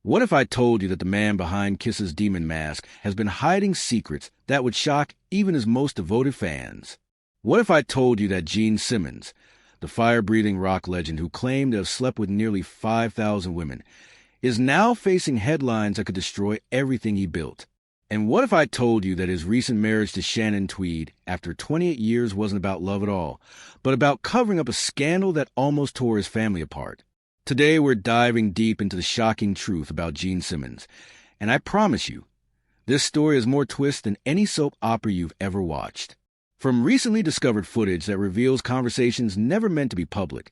What if I told you that the man behind Kiss's demon mask has been hiding secrets that would shock even his most devoted fans? What if I told you that Gene Simmons, the fire-breathing rock legend who claimed to have slept with nearly 5,000 women, is now facing headlines that could destroy everything he built? And what if I told you that his recent marriage to Shannon Tweed after 28 years wasn't about love at all, but about covering up a scandal that almost tore his family apart? Today we're diving deep into the shocking truth about Gene Simmons, and I promise you, this story has more twists than any soap opera you've ever watched. From recently discovered footage that reveals conversations never meant to be public,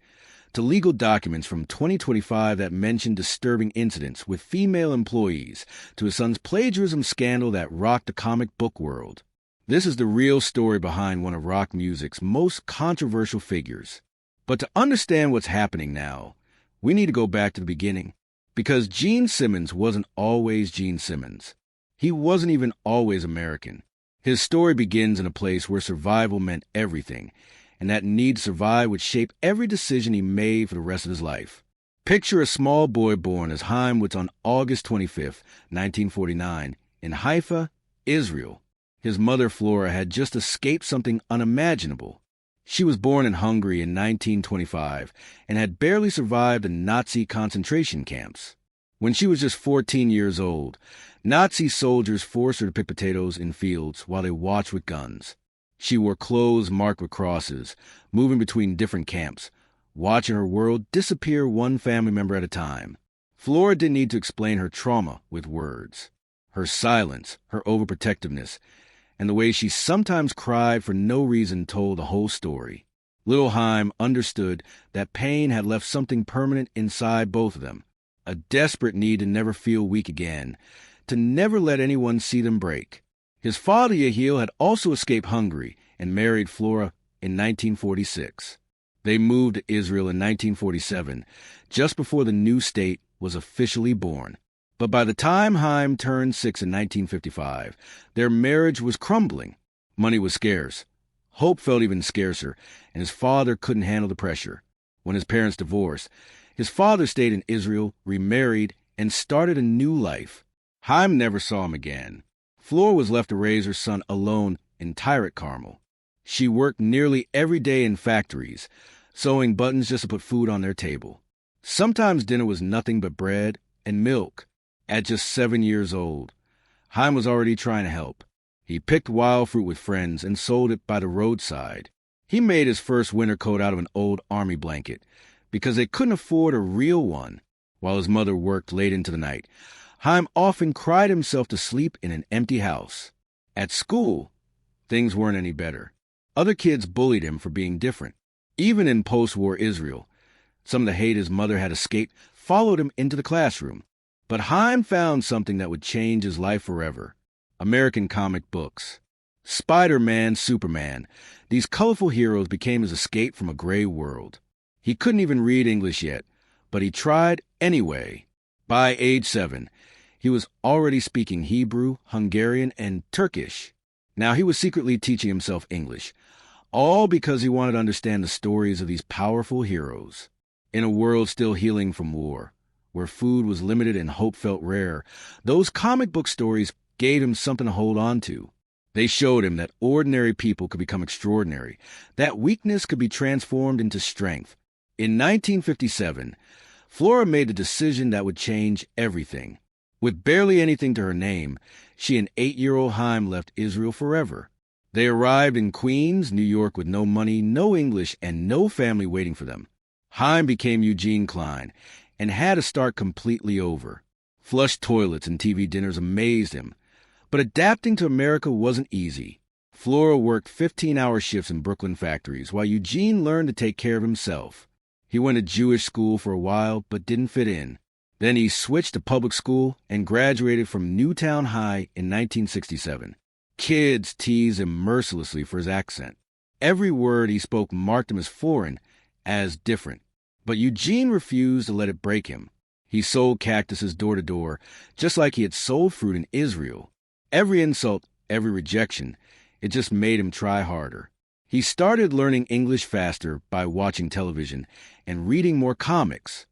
to legal documents from 2025 that mention disturbing incidents with female employees, to his son's plagiarism scandal that rocked the comic book world. This is the real story behind one of rock music's most controversial figures. But to understand what's happening now, we need to go back to the beginning, because Gene Simmons wasn't always Gene Simmons. He wasn't even always American. His story begins in a place where survival meant everything, and that need to survive would shape every decision he made for the rest of his life. Picture a small boy born as Chaim was on August 25, 1949, in Haifa, Israel. His mother, Flora, had just escaped something unimaginable. She was born in Hungary in 1925 and had barely survived the Nazi concentration camps. When she was just 14 years old, Nazi soldiers forced her to pick potatoes in fields while they watched with guns. She wore clothes marked with crosses, moving between different camps, watching her world disappear one family member at a time. Flora didn't need to explain her trauma with words. Her silence, her overprotectiveness, and the way she sometimes cried for no reason told the whole story. Little Chaim understood that pain had left something permanent inside both of them, a desperate need to never feel weak again, to never let anyone see them break. His father, Yehiel, had also escaped Hungary and married Flora in 1946. They moved to Israel in 1947, just before the new state was officially born. But by the time Chaim turned 6 in 1955, their marriage was crumbling. Money was scarce. Hope felt even scarcer, and his father couldn't handle the pressure. When his parents divorced, his father stayed in Israel, remarried, and started a new life. Chaim never saw him again. Flora was left to raise her son alone in Tyrant Carmel. She worked nearly every day in factories, sewing buttons just to put food on their table. Sometimes dinner was nothing but bread and milk. At just 7 years old, Chaim was already trying to help. He picked wild fruit with friends and sold it by the roadside. He made his first winter coat out of an old army blanket because they couldn't afford a real one. While his mother worked late into the night, Chaim often cried himself to sleep in an empty house. At school, things weren't any better. Other kids bullied him for being different. Even in post-war Israel, some of the hate his mother had escaped followed him into the classroom. But Chaim found something that would change his life forever: American comic books. Spider-Man, Superman, these colorful heroes became his escape from a gray world. He couldn't even read English yet, but he tried anyway. By age 7, he was already speaking Hebrew, Hungarian, and Turkish. Now he was secretly teaching himself English, all because he wanted to understand the stories of these powerful heroes. In a world still healing from war, where food was limited and hope felt rare, those comic book stories gave him something to hold on to. They showed him that ordinary people could become extraordinary, that weakness could be transformed into strength. In 1957, Flora made a decision that would change everything. With barely anything to her name, she and 8-year-old Chaim left Israel forever. They arrived in Queens, New York with no money, no English, and no family waiting for them. Chaim became Eugene Klein and had to start completely over. Flush toilets and TV dinners amazed him. But adapting to America wasn't easy. Flora worked 15-hour shifts in Brooklyn factories, while Eugene learned to take care of himself. He went to Jewish school for a while, but didn't fit in. Then he switched to public school and graduated from Newtown High in 1967. Kids teased him mercilessly for his accent. Every word he spoke marked him as foreign, as different. But Eugene refused to let it break him. He sold cactuses door to door, just like he had sold fruit in Israel. Every insult, every rejection, it just made him try harder. He started learning English faster by watching television and reading more comics.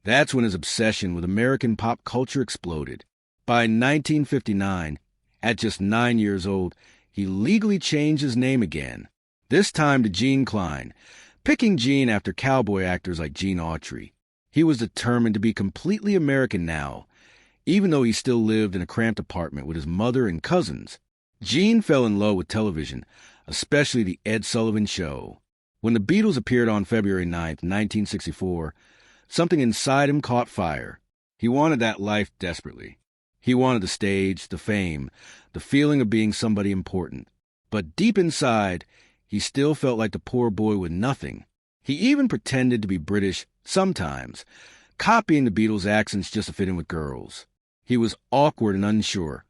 That's when his obsession with American pop culture exploded. By 1959, at just 9 years old, he legally changed his name again, this time to Gene Klein, picking Gene after cowboy actors like Gene Autry. He was determined to be completely American now, even though he still lived in a cramped apartment with his mother and cousins. Gene fell in love with television, especially The Ed Sullivan Show. When the Beatles appeared on February 9th, 1964, something inside him caught fire. He wanted that life desperately. He wanted the stage, the fame, the feeling of being somebody important. But deep inside, he still felt like the poor boy with nothing. He even pretended to be British sometimes, copying the Beatles' accents just to fit in with girls. He was awkward and unsure,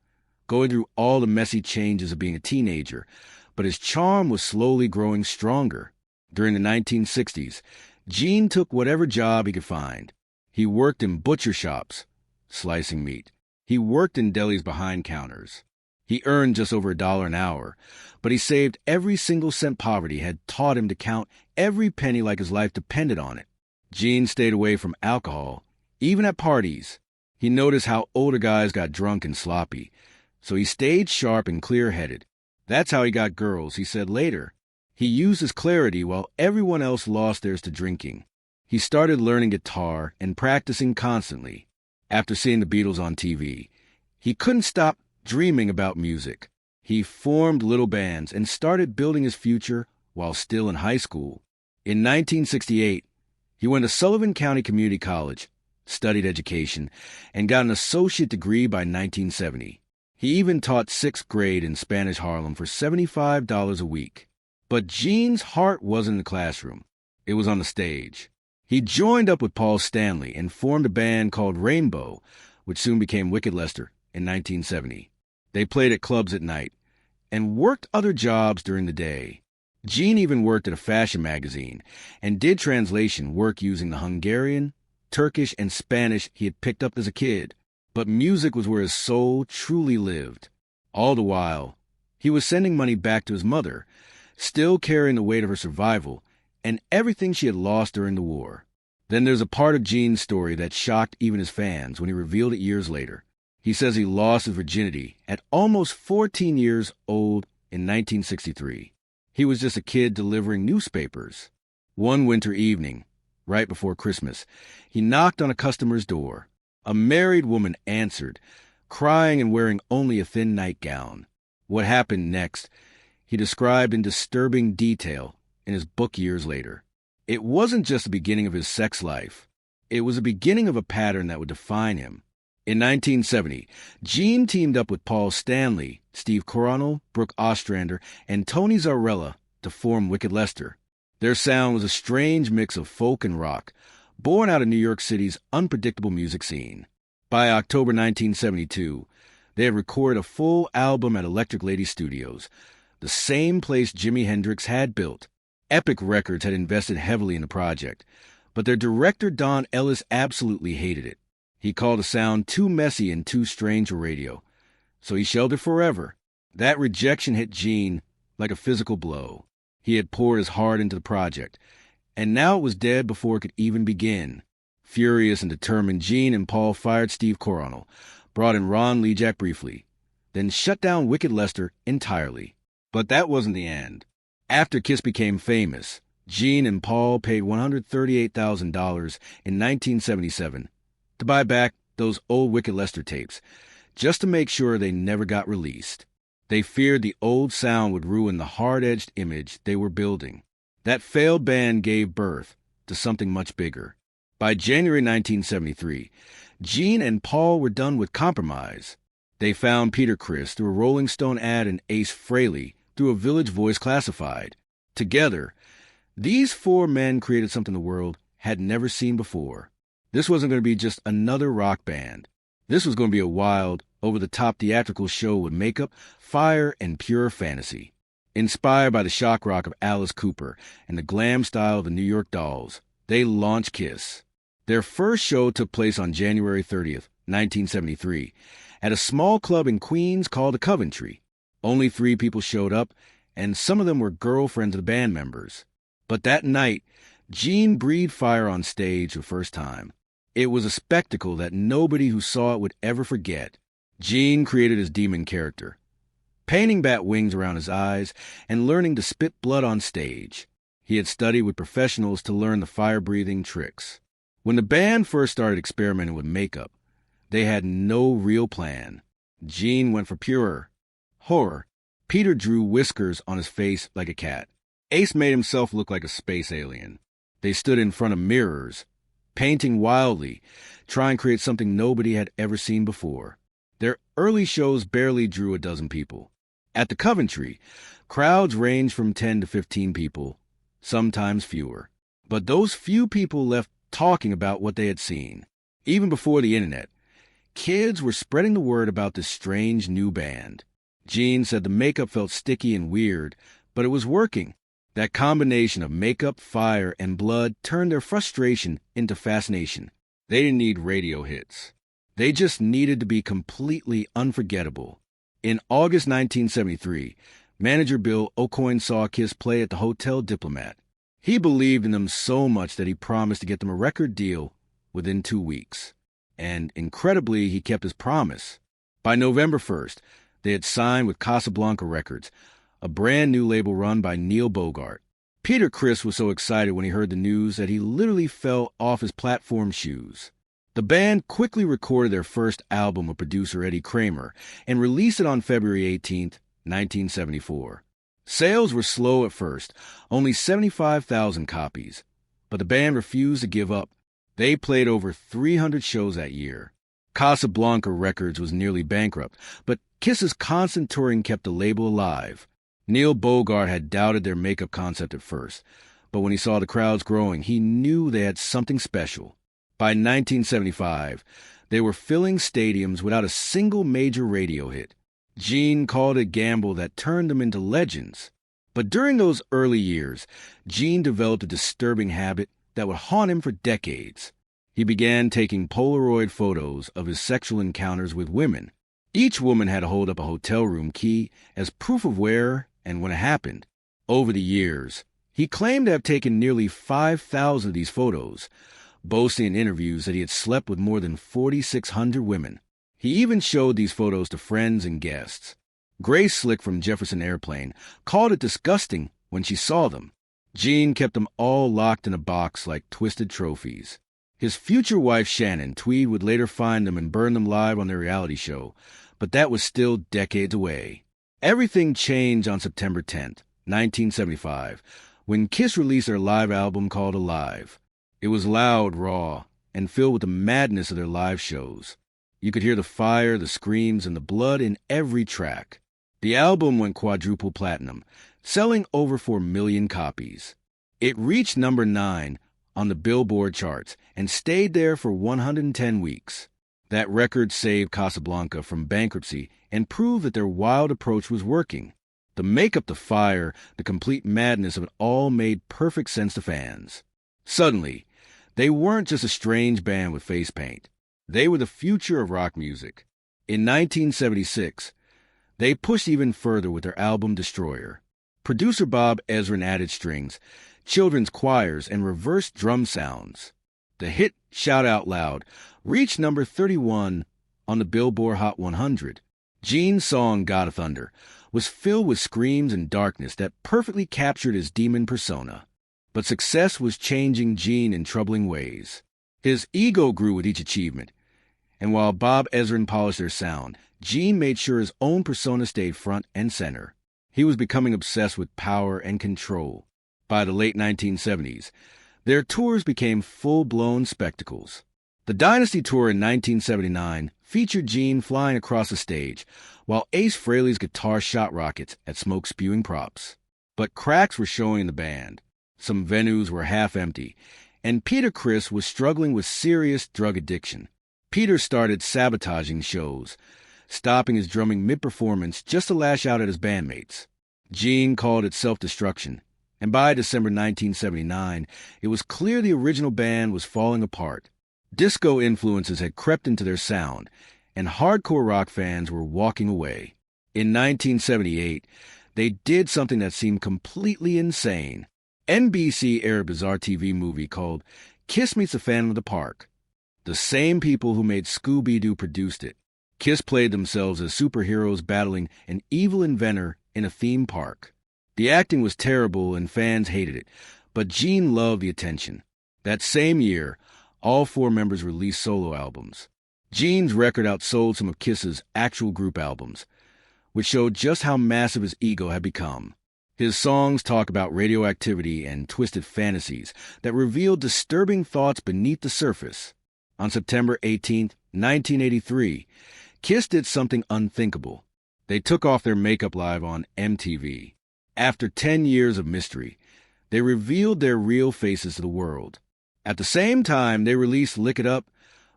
going through all the messy changes of being a teenager, but his charm was slowly growing stronger. During the 1960s, Gene took whatever job he could find. He worked in butcher shops, slicing meat. He worked in delis behind counters. He earned just over $1 an hour, but he saved every single cent. Poverty had taught him to count every penny like his life depended on it. Gene stayed away from alcohol, even at parties. He noticed how older guys got drunk and sloppy, so he stayed sharp and clear-headed. That's how he got girls, he said later. He used his clarity while everyone else lost theirs to drinking. He started learning guitar and practicing constantly. After seeing the Beatles on TV, he couldn't stop dreaming about music. He formed little bands and started building his future while still in high school. In 1968, he went to Sullivan County Community College, studied education, and got an associate degree by 1970. He even taught 6th grade in Spanish Harlem for $75 a week. But Gene's heart wasn't in the classroom. It was on the stage. He joined up with Paul Stanley and formed a band called Rainbow, which soon became Wicked Lester in 1970. They played at clubs at night and worked other jobs during the day. Gene even worked at a fashion magazine and did translation work using the Hungarian, Turkish, and Spanish he had picked up as a kid. But music was where his soul truly lived. All the while, he was sending money back to his mother, still carrying the weight of her survival and everything she had lost during the war. Then there's a part of Gene's story that shocked even his fans when he revealed it years later. He says he lost his virginity at almost 14 years old in 1963. He was just a kid delivering newspapers. One winter evening, right before Christmas, he knocked on a customer's door. A married woman answered, crying and wearing only a thin nightgown. What happened next, he described in disturbing detail in his book years later. It wasn't just the beginning of his sex life. It was the beginning of a pattern that would define him. In 1970, Gene teamed up with Paul Stanley, Steve Coronel, Brooke Ostrander, and Tony Zarrella to form Wicked Lester. Their sound was a strange mix of folk and rock, born out of New York City's unpredictable music scene. By October 1972, they had recorded a full album at Electric Lady Studios, the same place Jimi Hendrix had built. Epic Records had invested heavily in the project, but their director Don Ellis absolutely hated it. He called the sound too messy and too strange for radio, so he shelved it forever. That rejection hit Gene like a physical blow. He had poured his heart into the project, and now it was dead before it could even begin. Furious and determined, Gene and Paul fired Steve Coronel, brought in Ron Lejack briefly, then shut down Wicked Lester entirely. But that wasn't the end. After Kiss became famous, Gene and Paul paid $138,000 in 1977 to buy back those old Wicked Lester tapes, just to make sure they never got released. They feared the old sound would ruin the hard-edged image they were building. That failed band gave birth to something much bigger. By January 1973, Gene and Paul were done with compromise. They found Peter Criss through a Rolling Stone ad and Ace Frehley through a Village Voice classified. Together, these four men created something the world had never seen before. This wasn't going to be just another rock band. This was going to be a wild, over-the-top theatrical show with makeup, fire, and pure fantasy. Inspired by the shock rock of Alice Cooper and the glam style of the New York Dolls, they launched Kiss. Their first show took place on January 30th, 1973, at a small club in Queens called the Coventry. Only 3 people showed up, and some of them were girlfriends of the band members. But that night, Gene breathed fire on stage for the first time. It was a spectacle that nobody who saw it would ever forget. Gene created his demon character, painting bat wings around his eyes and learning to spit blood on stage. He had studied with professionals to learn the fire-breathing tricks. When the band first started experimenting with makeup, they had no real plan. Gene went for pure horror. Peter drew whiskers on his face like a cat. Ace made himself look like a space alien. They stood in front of mirrors, painting wildly, trying to create something nobody had ever seen before. Their early shows barely drew a dozen people. At the Coventry, crowds ranged from 10 to 15 people, sometimes fewer. But those few people left talking about what they had seen. Even before the internet, kids were spreading the word about this strange new band. Gene said the makeup felt sticky and weird, but it was working. That combination of makeup, fire, and blood turned their frustration into fascination. They didn't need radio hits. They just needed to be completely unforgettable. In August 1973, manager Bill Aucoin saw Kiss play at the Hotel Diplomat. He believed in them so much that he promised to get them a record deal within 2 weeks. And incredibly, he kept his promise. By November 1st, they had signed with Casablanca Records, a brand new label run by Neil Bogart. Peter Criss was so excited when he heard the news that he literally fell off his platform shoes. The band quickly recorded their first album with producer Eddie Kramer and released it on February 18, 1974. Sales were slow at first, only 75,000 copies, but the band refused to give up. They played over 300 shows that year. Casablanca Records was nearly bankrupt, but Kiss's constant touring kept the label alive. Neil Bogart had doubted their makeup concept at first, but when he saw the crowds growing, he knew they had something special. By 1975, they were filling stadiums without a single major radio hit. Gene called it a gamble that turned them into legends. But during those early years, Gene developed a disturbing habit that would haunt him for decades. He began taking Polaroid photos of his sexual encounters with women. Each woman had to hold up a hotel room key as proof of where and when it happened. Over the years, he claimed to have taken nearly 5,000 of these photos, boasting in interviews that he had slept with more than 4,600 women. He even showed these photos to friends and guests. Grace Slick from Jefferson Airplane called it disgusting when she saw them. Gene kept them all locked in a box like twisted trophies. His future wife Shannon Tweed would later find them and burn them live on their reality show, but that was still decades away. Everything changed on September 10th, 1975, when Kiss released their live album called Alive. It was loud, raw, and filled with the madness of their live shows. You could hear the fire, the screams, and the blood in every track. The album went quadruple platinum, selling over 4 million copies. It reached number 9 on the Billboard charts and stayed there for 110 weeks. That record saved Casablanca from bankruptcy and proved that their wild approach was working. The makeup, the fire, the complete madness of it all made perfect sense to fans. Suddenly, they weren't just a strange band with face paint. They were the future of rock music. In 1976, they pushed even further with their album Destroyer. Producer Bob Ezrin added strings, children's choirs, and reversed drum sounds. The hit Shout Out Loud reached number 31 on the Billboard Hot 100. Gene's song God of Thunder was filled with screams and darkness that perfectly captured his demon persona. But success was changing Gene in troubling ways. His ego grew with each achievement, and while Bob Ezrin polished their sound, Gene made sure his own persona stayed front and center. He was becoming obsessed with power and control. By the late 1970s, their tours became full-blown spectacles. The Dynasty Tour in 1979 featured Gene flying across the stage, while Ace Frehley's guitar shot rockets at smoke-spewing props. But cracks were showing in the band. Some venues were half empty, and Peter Criss was struggling with serious drug addiction. Peter started sabotaging shows, stopping his drumming mid-performance just to lash out at his bandmates. Gene called it self-destruction, and by December 1979, it was clear the original band was falling apart. Disco influences had crept into their sound, and hardcore rock fans were walking away. In 1978, they did something that seemed completely insane. NBC aired a bizarre TV movie called Kiss Meets the Phantom of the Park. The same people who made Scooby-Doo produced it. Kiss played themselves as superheroes battling an evil inventor in a theme park. The acting was terrible and fans hated it, but Gene loved the attention. That same year, all four members released solo albums. Gene's record outsold some of Kiss's actual group albums, which showed just how massive his ego had become. His songs talk about radioactivity and twisted fantasies that reveal disturbing thoughts beneath the surface. On September 18, 1983, Kiss did something unthinkable. They took off their makeup live on MTV. After 10 years of mystery, they revealed their real faces to the world. At the same time, they released Lick It Up,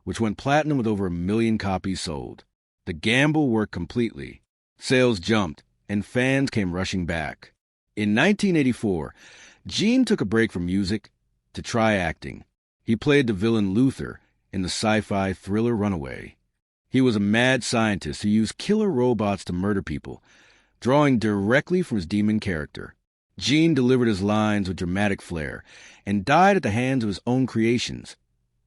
which went platinum with over 1 million copies sold. The gamble worked completely. Sales jumped, and fans came rushing back. In 1984, Gene took a break from music to try acting. He played the villain Luther in the sci-fi thriller Runaway. He was a mad scientist who used killer robots to murder people, drawing directly from his demon character. Gene delivered his lines with dramatic flair and died at the hands of his own creations,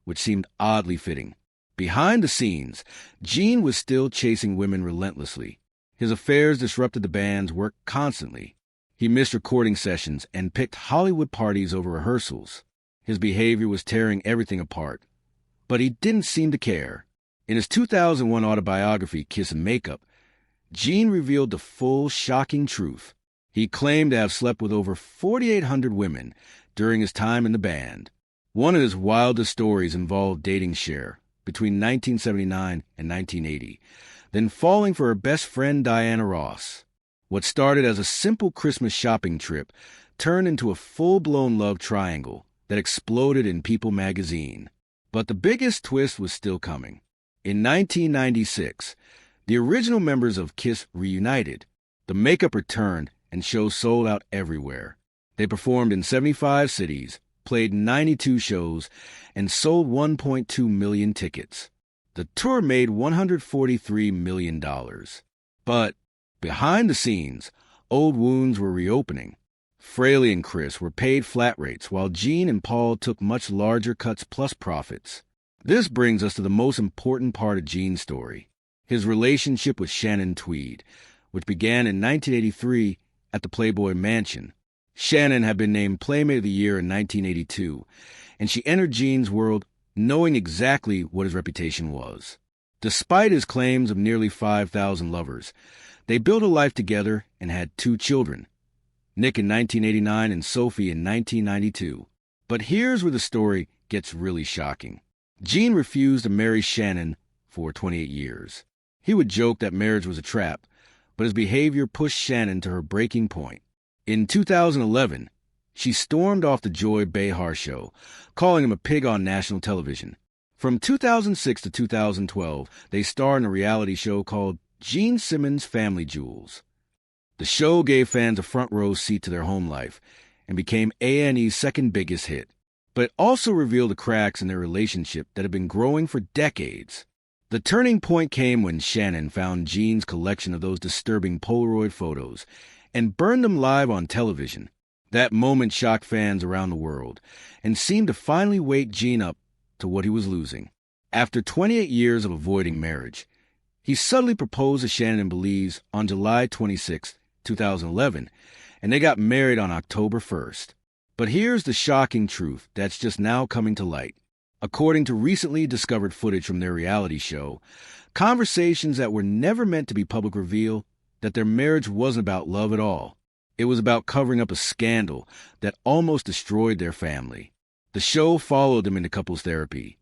which seemed oddly fitting. Behind the scenes, Gene was still chasing women relentlessly. His affairs disrupted the band's work constantly. He missed recording sessions and picked Hollywood parties over rehearsals. His behavior was tearing everything apart, but he didn't seem to care. In his 2001 autobiography, Kiss and Makeup, Gene revealed the full, shocking truth. He claimed to have slept with over 4,800 women during his time in the band. One of his wildest stories involved dating Cher between 1979 and 1980, then falling for her best friend Diana Ross. What started as a simple Christmas shopping trip turned into a full-blown love triangle that exploded in People magazine. But the biggest twist was still coming. In 1996, the original members of Kiss reunited. The makeup returned and shows sold out everywhere. They performed in 75 cities, played 92 shows, and sold 1.2 million tickets. The tour made $143 million. But behind the scenes, old wounds were reopening. Fraley and Chris were paid flat rates, while Gene and Paul took much larger cuts plus profits. This brings us to the most important part of Gene's story, his relationship with Shannon Tweed, which began in 1983 at the Playboy Mansion. Shannon had been named Playmate of the Year in 1982, and she entered Gene's world knowing exactly what his reputation was. Despite his claims of nearly 5,000 lovers, they built a life together and had 2 children, Nick in 1989 and Sophie in 1992. But here's where the story gets really shocking. Gene refused to marry Shannon for 28 years. He would joke that marriage was a trap, but his behavior pushed Shannon to her breaking point. In 2011, she stormed off the Joy Behar show, calling him a pig on national television. From 2006 to 2012, they starred in a reality show called Gene Simmons' Family Jewels. The show gave fans a front-row seat to their home life and became A&E's second biggest hit. But it also revealed the cracks in their relationship that had been growing for decades. The turning point came when Shannon found Gene's collection of those disturbing Polaroid photos and burned them live on television. That moment shocked fans around the world and seemed to finally wake Gene up to what he was losing. After 28 years of avoiding marriage, he suddenly proposed to Shannon in Belize on July 26, 2011, and they got married on October 1st. But here's the shocking truth that's just now coming to light. According to recently discovered footage from their reality show, conversations that were never meant to be public reveal that their marriage wasn't about love at all. It was about covering up a scandal that almost destroyed their family. The show followed them into couples therapy,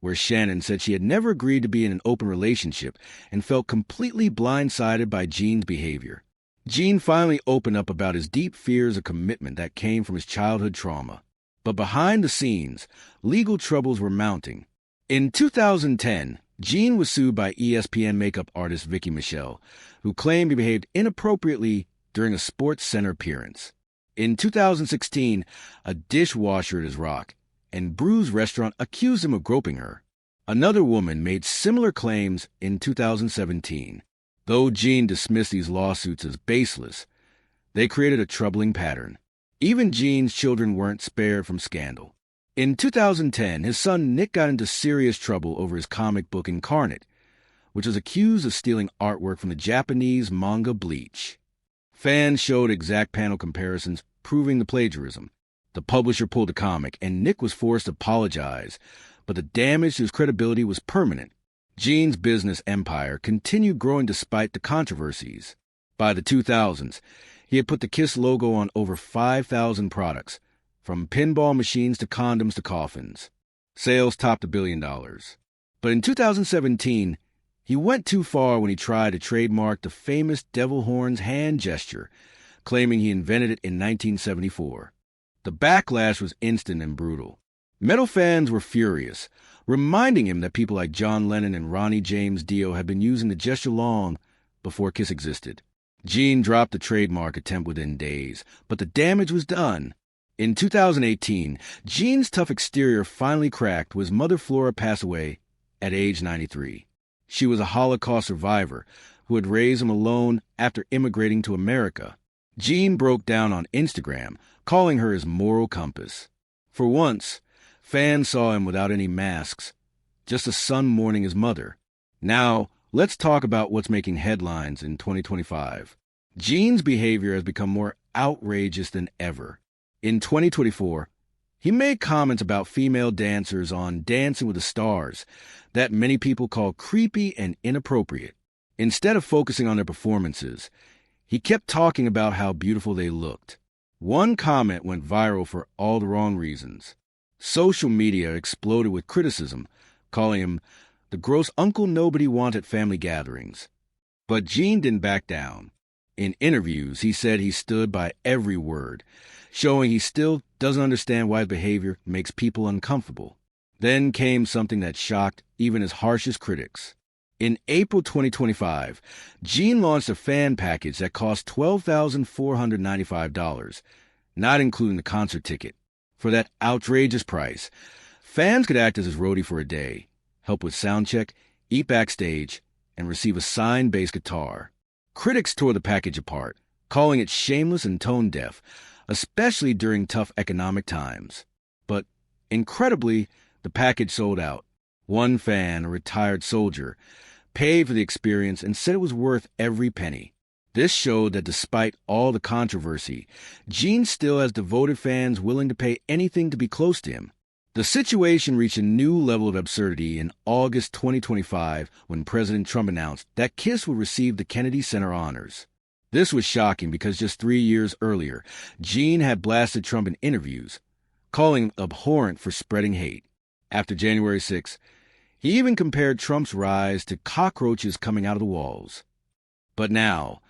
where Shannon said she had never agreed to be in an open relationship and felt completely blindsided by Gene's behavior. Gene finally opened up about his deep fears of commitment that came from his childhood trauma. But behind the scenes, legal troubles were mounting. In 2010, Gene was sued by ESPN makeup artist Vicky Michelle, who claimed he behaved inappropriately during a Sports Center appearance. In 2016, a dishwasher at his Rock and Brews restaurant accused him of groping her. Another woman made similar claims in 2017. Though Gene dismissed these lawsuits as baseless, they created a troubling pattern. Even Gene's children weren't spared from scandal. In 2010, his son Nick got into serious trouble over his comic book Incarnate, which was accused of stealing artwork from the Japanese manga Bleach. Fans showed exact panel comparisons proving the plagiarism. The publisher pulled the comic, and Nick was forced to apologize, but the damage to his credibility was permanent. Gene's business empire continued growing despite the controversies. By the 2000s, he had put the Kiss logo on over 5,000 products, from pinball machines to condoms to coffins. Sales topped $1 billion. But in 2017, he went too far when he tried to trademark the famous devil horns hand gesture, claiming he invented it in 1974. The backlash was instant and brutal. Metal fans were furious, reminding him that people like John Lennon and Ronnie James Dio had been using the gesture long before Kiss existed. Gene dropped the trademark attempt within days, but the damage was done. In 2018, Gene's tough exterior finally cracked when his mother Flora passed away at age 93. She was a Holocaust survivor who had raised him alone after immigrating to America. Gene broke down on Instagram, calling her his moral compass. For once, fans saw him without any masks, just a son mourning his mother. Now, let's talk about what's making headlines in 2025. Gene's behavior has become more outrageous than ever. In 2024, he made comments about female dancers on Dancing with the Stars that many people call creepy and inappropriate. Instead of focusing on their performances, he kept talking about how beautiful they looked. One comment went viral for all the wrong reasons. Social media exploded with criticism, calling him the gross uncle nobody wanted at family gatherings. But Gene didn't back down. In interviews, he said he stood by every word, showing he still doesn't understand why his behavior makes people uncomfortable. Then came something that shocked even his harshest critics. In April 2025, Gene launched a fan package that cost $12,495, not including the concert ticket. For that outrageous price, fans could act as his roadie for a day, help with soundcheck, eat backstage, and receive a signed bass guitar. Critics tore the package apart, calling it shameless and tone-deaf, especially during tough economic times. But, incredibly, the package sold out. One fan, a retired soldier, paid for the experience and said it was worth every penny. This showed that despite all the controversy, Gene still has devoted fans willing to pay anything to be close to him. The situation reached a new level of absurdity in August 2025 when President Trump announced that Kiss would receive the Kennedy Center honors. This was shocking because just 3 years earlier, Gene had blasted Trump in interviews, calling him abhorrent for spreading hate. After January 6, he even compared Trump's rise to cockroaches coming out of the walls. But now,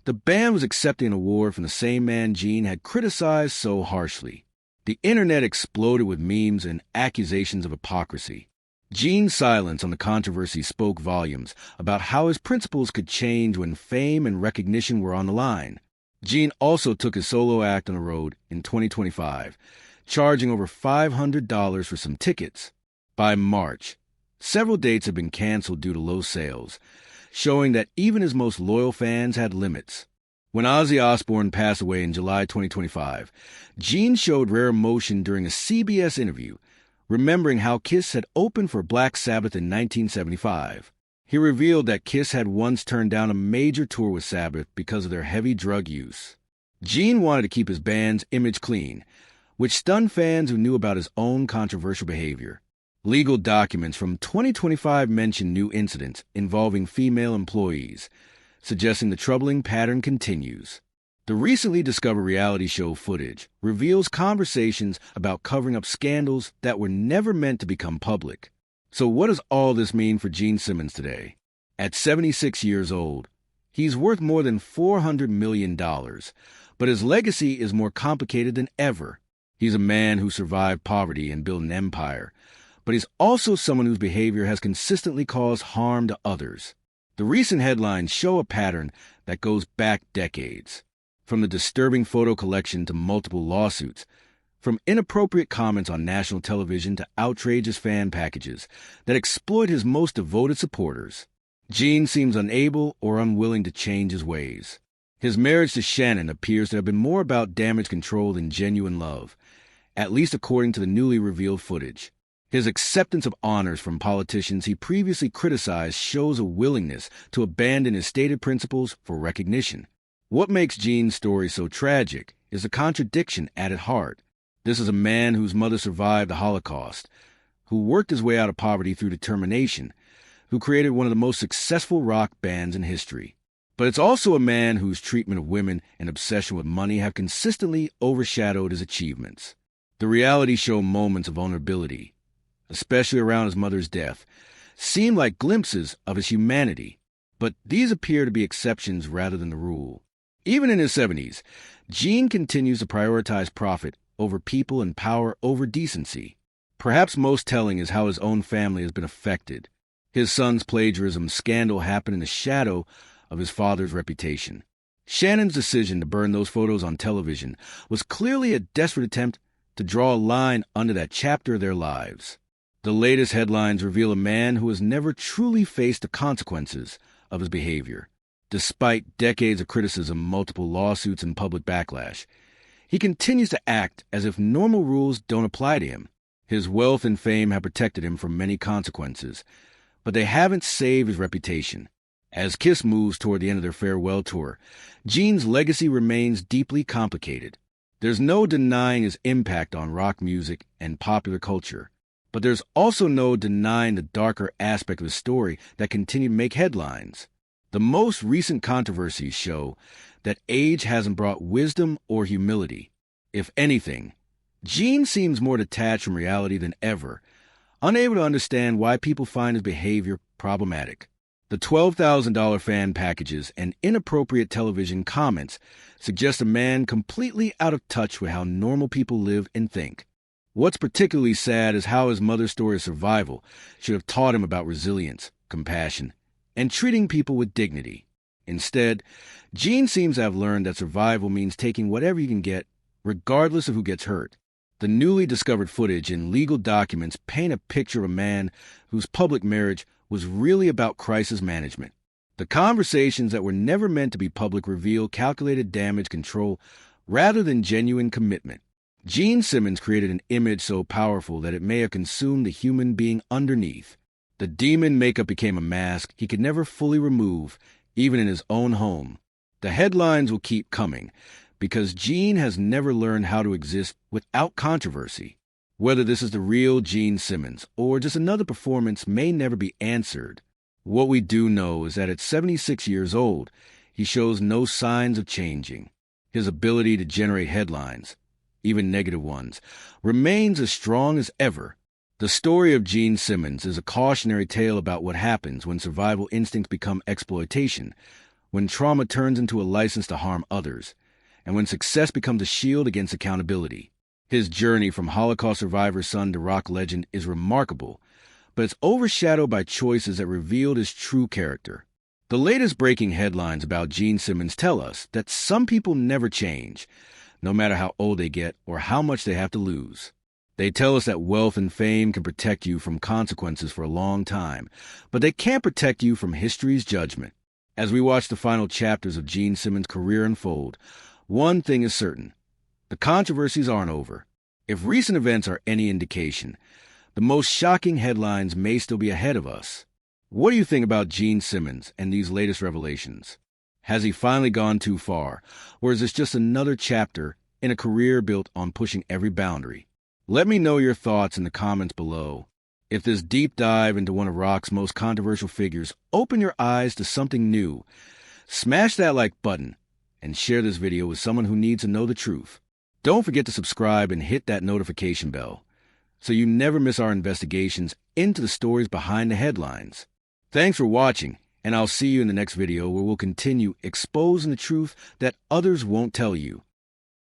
the band was accepting an award from the same man Gene had criticized so harshly. The internet exploded with memes and accusations of hypocrisy. Gene's silence on the controversy spoke volumes about how his principles could change when fame and recognition were on the line. Gene also took his solo act on the road in 2025, charging over $500 for some tickets. By March, several dates had been canceled due to low sales, showing that even his most loyal fans had limits. When Ozzy Osbourne passed away in July 2025, Gene showed rare emotion during a CBS interview, remembering how Kiss had opened for Black Sabbath in 1975. He revealed that Kiss had once turned down a major tour with Sabbath because of their heavy drug use. Gene wanted to keep his band's image clean, which stunned fans who knew about his own controversial behavior. Legal documents from 2025 mention new incidents involving female employees, suggesting the troubling pattern continues. The recently discovered reality show footage reveals conversations about covering up scandals that were never meant to become public. So what does all this mean for Gene Simmons today? At 76 years old, he's worth more than $400 million, but his legacy is more complicated than ever. He's a man who survived poverty and built an empire, but he's also someone whose behavior has consistently caused harm to others. The recent headlines show a pattern that goes back decades. From the disturbing photo collection to multiple lawsuits, from inappropriate comments on national television to outrageous fan packages that exploit his most devoted supporters. Gene seems unable or unwilling to change his ways. His marriage to Shannon appears to have been more about damage control than genuine love, at least according to the newly revealed footage. His acceptance of honors from politicians he previously criticized shows a willingness to abandon his stated principles for recognition. What makes Gene's story so tragic is the contradiction at its heart. This is a man whose mother survived the Holocaust, who worked his way out of poverty through determination, who created one of the most successful rock bands in history. But it's also a man whose treatment of women and obsession with money have consistently overshadowed his achievements. The reality show moments of vulnerability, especially around his mother's death, seem like glimpses of his humanity, but these appear to be exceptions rather than the rule. Even in his 70s, Gene continues to prioritize profit over people and power over decency. Perhaps most telling is how his own family has been affected. His son's plagiarism scandal happened in the shadow of his father's reputation. Shannon's decision to burn those photos on television was clearly a desperate attempt to draw a line under that chapter of their lives. The latest headlines reveal a man who has never truly faced the consequences of his behavior. Despite decades of criticism, multiple lawsuits, and public backlash, he continues to act as if normal rules don't apply to him. His wealth and fame have protected him from many consequences, but they haven't saved his reputation. As Kiss moves toward the end of their farewell tour, Gene's legacy remains deeply complicated. There's no denying his impact on rock music and popular culture, but there's also no denying the darker aspect of his story that continue to make headlines. The most recent controversies show that age hasn't brought wisdom or humility. If anything, Gene seems more detached from reality than ever, unable to understand why people find his behavior problematic. The $12,000 fan packages and inappropriate television comments suggest a man completely out of touch with how normal people live and think. What's particularly sad is how his mother's story of survival should have taught him about resilience, compassion, and treating people with dignity. Instead, Gene seems to have learned that survival means taking whatever you can get, regardless of who gets hurt. The newly discovered footage and legal documents paint a picture of a man whose public marriage was really about crisis management. The conversations that were never meant to be public reveal calculated damage control rather than genuine commitment. Gene Simmons created an image so powerful that it may have consumed the human being underneath. The demon makeup became a mask he could never fully remove, even in his own home. The headlines will keep coming, because Gene has never learned how to exist without controversy. Whether this is the real Gene Simmons or just another performance may never be answered. What we do know is that at 76 years old, he shows no signs of changing. His ability to generate headlines, even negative ones, remains as strong as ever. The story of Gene Simmons is a cautionary tale about what happens when survival instincts become exploitation, when trauma turns into a license to harm others, and when success becomes a shield against accountability. His journey from Holocaust survivor's son to rock legend is remarkable, but it's overshadowed by choices that revealed his true character. The latest breaking headlines about Gene Simmons tell us that some people never change, no matter how old they get or how much they have to lose. They tell us that wealth and fame can protect you from consequences for a long time, but they can't protect you from history's judgment. As we watch the final chapters of Gene Simmons' career unfold, one thing is certain: the controversies aren't over. If recent events are any indication, the most shocking headlines may still be ahead of us. What do you think about Gene Simmons and these latest revelations? Has he finally gone too far, or is this just another chapter in a career built on pushing every boundary? Let me know your thoughts in the comments below. If this deep dive into one of rock's most controversial figures opened your eyes to something new, smash that like button and share this video with someone who needs to know the truth. Don't forget to subscribe and hit that notification bell so you never miss our investigations into the stories behind the headlines. Thanks for watching, and I'll see you in the next video where we'll continue exposing the truth that others won't tell you.